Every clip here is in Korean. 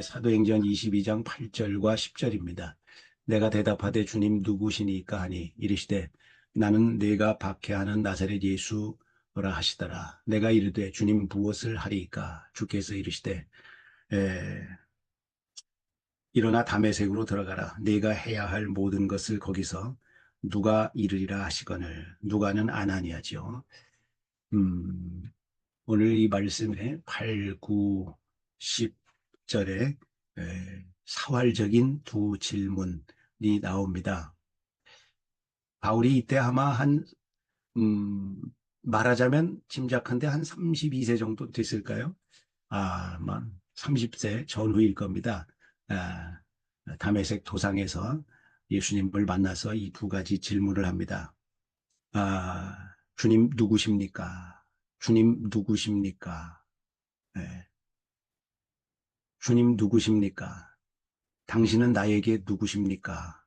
사도행전 22장 8절과 10절입니다. 내가 대답하되 주님 누구시니까 하니 이르시되 나는 네가 박해하는 나사렛 예수라 하시더라. 내가 이르되 주님 무엇을 하리이까? 주께서 이르시되 에, 일어나 다메섹으로 들어가라. 네가 해야 할 모든 것을 거기서 누가 이르리라 하시거늘. 누가는 아나니아죠. 음, 오늘 이 말씀에 8, 9, 10절에 사활적인 두 질문이 나옵니다. 바울이 이때 아마 음, 말하자면 짐작한데 한 32세 정도 됐을까요? 아마 30세 전후일 겁니다. 아, 다메섹 도상에서 예수님을 만나서 이 두 가지 질문을 합니다. 주님 누구십니까? 주님 누구십니까? 예, 주님 누구십니까? 당신은 나에게 누구십니까?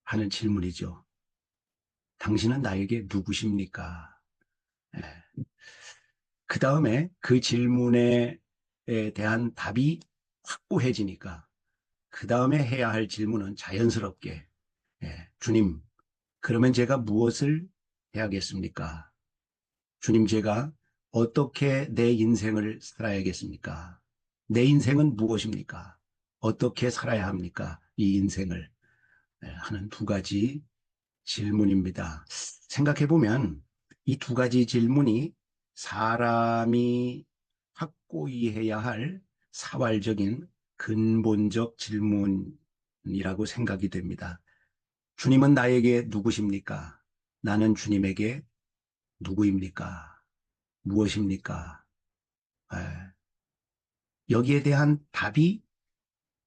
하는 질문이죠. 당신은 나에게 누구십니까? 예. 그 다음에 그 질문에 대한 답이 확고해지니까 그 다음에 해야 할 질문은 자연스럽게 주님, 그러면 제가 무엇을 해야겠습니까? 주님, 제가 어떻게 내 인생을 살아야겠습니까? 내 인생은 무엇입니까? 어떻게 살아야 합니까? 이 인생을 하는 두 가지 질문입니다. 생각해 보면 이 두 가지 질문이 사람이 확고히 해야 할 사활적인 근본적 질문이라고 생각이 됩니다. 주님은 나에게 누구십니까? 나는 주님에게 누구입니까? 무엇입니까? 에, 여기에 대한 답이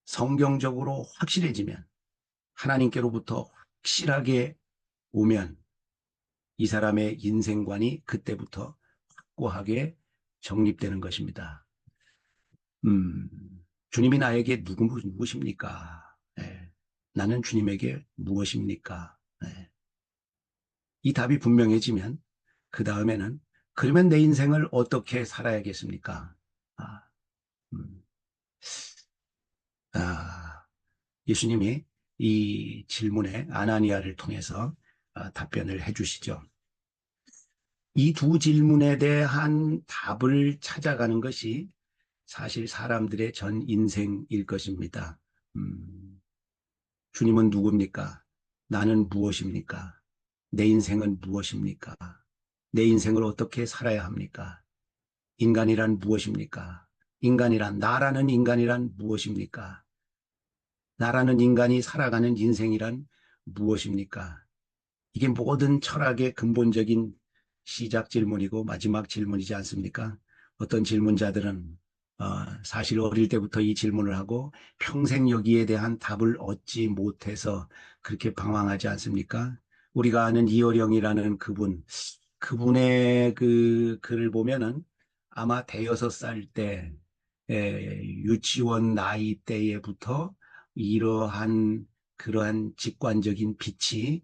성경적으로 확실해지면 하나님께로부터 확실하게 오면 이 사람의 인생관이 그때부터 확고하게 정립되는 것입니다. 음, 주님이 나에게 누구십니까? 나는 주님에게 무엇입니까? 이 답이 분명해지면 그 다음에는 그러면 내 인생을 어떻게 살아야겠습니까? 아, 음, 아, 예수님이 이 질문에 아나니아를 통해서 답변을 해주시죠. 이 두 질문에 대한 답을 찾아가는 것이 사실 사람들의 전 인생일 것입니다. 음, 주님은 누굽니까? 나는 무엇입니까? 내 인생은 무엇입니까? 내 인생을 어떻게 살아야 합니까? 인간이란 무엇입니까? 나라는 인간이란 무엇입니까? 나라는 인간이 살아가는 인생이란 무엇입니까? 이게 모든 철학의 근본적인 시작 질문이고 마지막 질문이지 않습니까? 어떤 질문자들은 사실 어릴 때부터 이 질문을 하고 평생 여기에 대한 답을 얻지 못해서 그렇게 방황하지 않습니까? 우리가 아는 이어령이라는 그분의 그 글을 보면은 아마 대여섯 살 때, 유치원 나이 때에부터 이러한 그러한 직관적인 빛이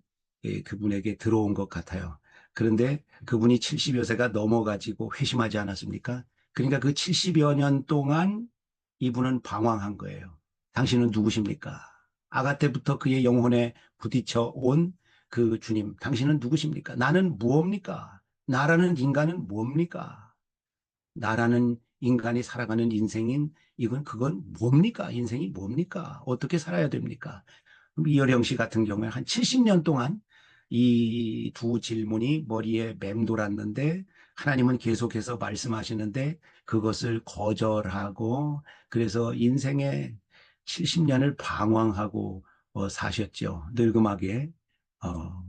그분에게 들어온 것 같아요. 그런데 그분이 70여 세가 넘어가지고 회심하지 않았습니까? 그러니까 그 70여 년 동안 이분은 방황한 거예요. 당신은 누구십니까? 아가 때부터 그의 영혼에 부딪혀 온 그 주님, 당신은 누구십니까? 나는 무엇입니까? 나라는 인간은 뭡니까? 나라는 인간이 살아가는 인생인 그건 뭡니까? 인생이 뭡니까? 어떻게 살아야 됩니까? 이어령 씨 같은 경우에 한 70년 동안 이 두 질문이 머리에 맴돌았는데 하나님은 계속해서 말씀하시는데 그것을 거절하고 그래서 인생의 70년을 방황하고 사셨죠. 어,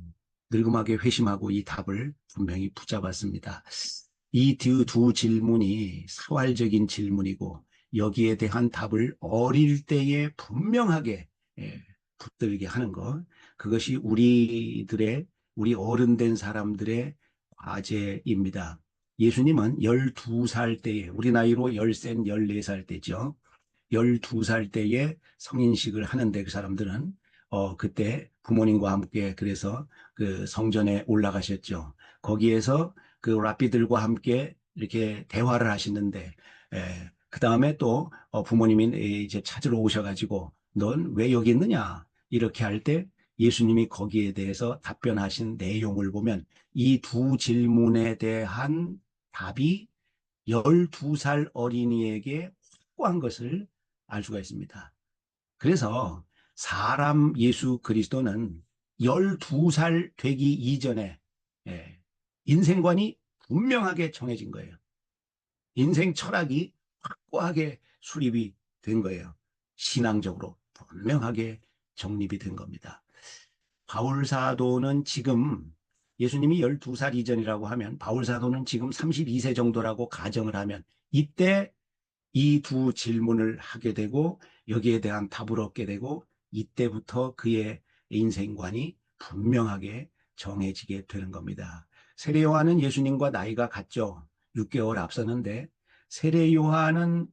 늙음하게 회심하고 이 답을 분명히 붙잡았습니다. 이 두 질문이 사활적인 질문이고 여기에 대한 답을 어릴 때에 분명하게 예, 붙들게 하는 것, 그것이 우리 어른 된 사람들의 과제입니다. 예수님은 12살 때에, 우리 나이로 13, 14살 때죠. 12살 때에 성인식을 하는데 그 사람들은 그때 부모님과 함께 그래서 그 성전에 올라가셨죠. 거기에서 그 랍비들과 함께 이렇게 대화를 하시는데 그 다음에 또 부모님이 이제 찾으러 오셔가지고 넌 왜 여기 있느냐? 이렇게 할 때 예수님이 거기에 대해서 답변하신 내용을 보면 이 두 질문에 대한 답이 12살 어린이에게 확고한 것을 알 수가 있습니다. 그래서 사람 예수 그리스도는 12살 되기 이전에 예, 인생관이 분명하게 정해진 거예요. 인생 철학이 확고하게 수립이 된 거예요. 신앙적으로 분명하게 정립이 된 겁니다. 바울 사도는 지금 예수님이 12살 이전이라고 하면 바울 사도는 지금 32세 정도라고 가정을 하면 이때 이 두 질문을 하게 되고 여기에 대한 답을 얻게 되고 이때부터 그의 인생관이 분명하게 정해지게 되는 겁니다. 세례 요한은 예수님과 나이가 같죠. 6개월 앞서는데 세례 요한은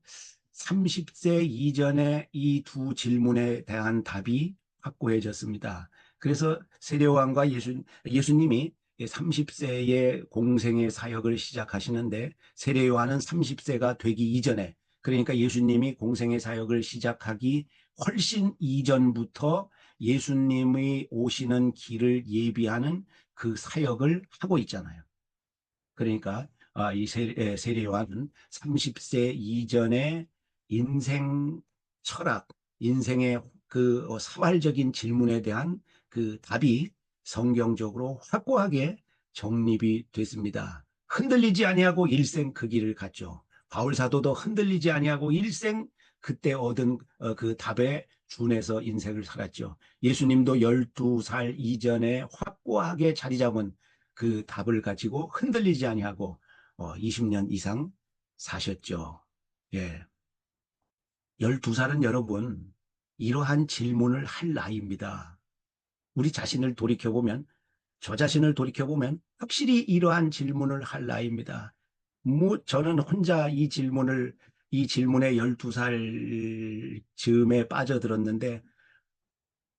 30세 이전에 이 두 질문에 대한 답이 확고해졌습니다. 그래서 세례 요한과 예수님이 30세의 공생의 사역을 시작하시는데 세례 요한은 30세가 되기 이전에 그러니까 예수님이 공생의 사역을 시작하기 훨씬 이전부터 예수님의 오시는 길을 예비하는 그 사역을 하고 있잖아요. 그러니까 이 세례 요한은 30세 이전에 인생 철학, 인생의 그 사활적인 질문에 대한 그 답이 성경적으로 확고하게 정립이 됐습니다. 흔들리지 아니하고 일생 그 길을 갔죠. 바울 사도도 흔들리지 아니하고 일생 그때 얻은 그 답에 준해서 인생을 살았죠. 예수님도 12살 이전에 확고하게 자리 잡은 그 답을 가지고 흔들리지 아니하고 20년 이상 사셨죠. 예. 12살은 여러분 이러한 질문을 할 나이입니다. 우리 자신을 돌이켜보면 저 자신을 돌이켜보면 확실히 이러한 질문을 할 나이입니다. 뭐 저는 혼자 이 질문에 12살 즈음에 빠져들었는데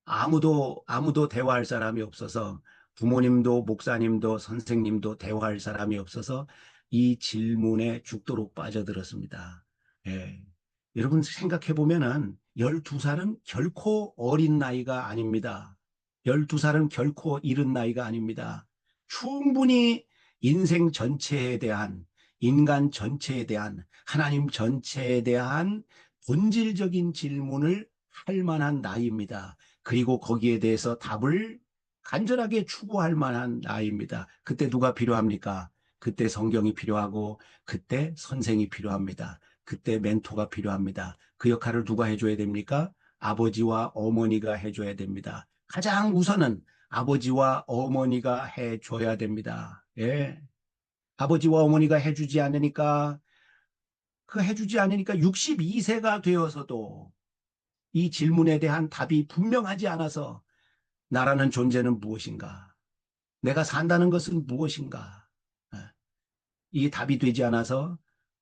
아무도 대화할 사람이 없어서 부모님도 목사님도 선생님도 대화할 사람이 없어서 이 질문에 죽도록 빠져들었습니다. 예. 여러분 생각해 보면은 12살은 결코 어린 나이가 아닙니다. 12살은 결코 이른 나이가 아닙니다. 충분히 인생 전체에 대한 인간 전체에 대한 하나님 전체에 대한 본질적인 질문을 할 만한 나이입니다. 그리고 거기에 대해서 답을 간절하게 추구할 만한 나이입니다. 그때 누가 필요합니까? 그때 성경이 필요하고 그때 선생이 필요합니다. 그때 멘토가 필요합니다. 그 역할을 누가 해줘야 됩니까? 아버지와 어머니가 해줘야 됩니다. 가장 우선은 아버지와 어머니가 해줘야 됩니다. 예. 아버지와 어머니가 해주지 않으니까 62세가 되어서도 이 질문에 대한 답이 분명하지 않아서 나라는 존재는 무엇인가? 내가 산다는 것은 무엇인가? 예. 이게 답이 되지 않아서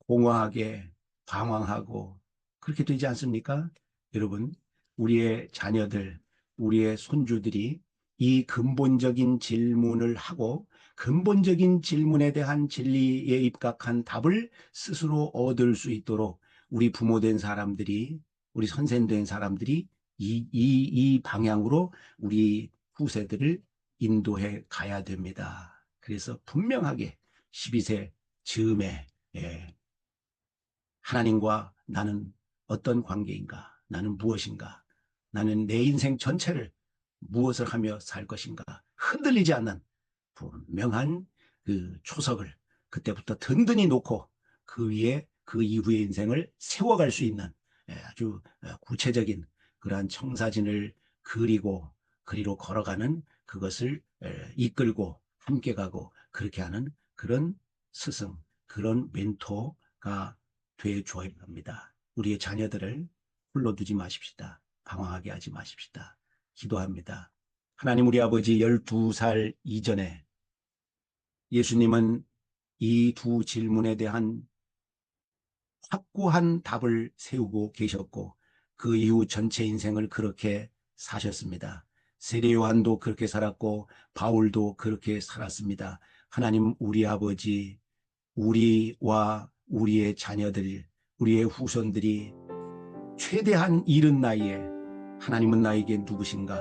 공허하게 방황하고 그렇게 되지 않습니까? 여러분, 우리의 자녀들, 우리의 손주들이 이 근본적인 질문을 하고 근본적인 질문에 대한 진리에 입각한 답을 스스로 얻을 수 있도록 우리 부모 된 사람들이, 우리 선생 된 사람들이 이 방향으로 우리 후세들을 인도해 가야 됩니다. 그래서 분명하게 12세 즈음에 예, 하나님과 나는 어떤 관계인가? 나는 무엇인가? 나는 내 인생 전체를 무엇을 하며 살 것인가? 흔들리지 않는 분명한 그 초석을 그때부터 든든히 놓고 그 위에 그 이후의 인생을 세워갈 수 있는 아주 구체적인 그러한 청사진을 그리로 걸어가는 그것을 이끌고 함께 가고 그렇게 하는 그런 스승, 그런 멘토가 되어줘야 합니다. 우리의 자녀들을 홀로 두지 마십시다. 방황하게 하지 마십시다. 기도합니다. 하나님 우리 아버지 12살 이전에 예수님은 이 두 질문에 대한 확고한 답을 세우고 계셨고 그 이후 전체 인생을 그렇게 사셨습니다. 세례 요한도 그렇게 살았고 바울도 그렇게 살았습니다. 하나님 우리 아버지 우리와 우리의 자녀들 우리의 후손들이 최대한 이른 나이에 하나님은 나에게 누구신가?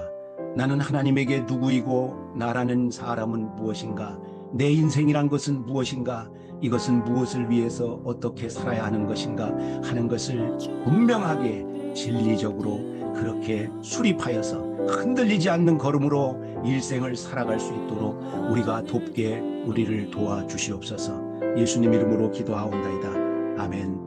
나는 하나님에게 누구이고 나라는 사람은 무엇인가? 내 인생이란 것은 무엇인가? 이것은 무엇을 위해서 어떻게 살아야 하는 것인가? 하는 것을 분명하게 진리적으로 그렇게 수립하여서 흔들리지 않는 걸음으로 일생을 살아갈 수 있도록 우리가 돕게 우리를 도와주시옵소서. 예수님 이름으로 기도하옵나이다. 아멘.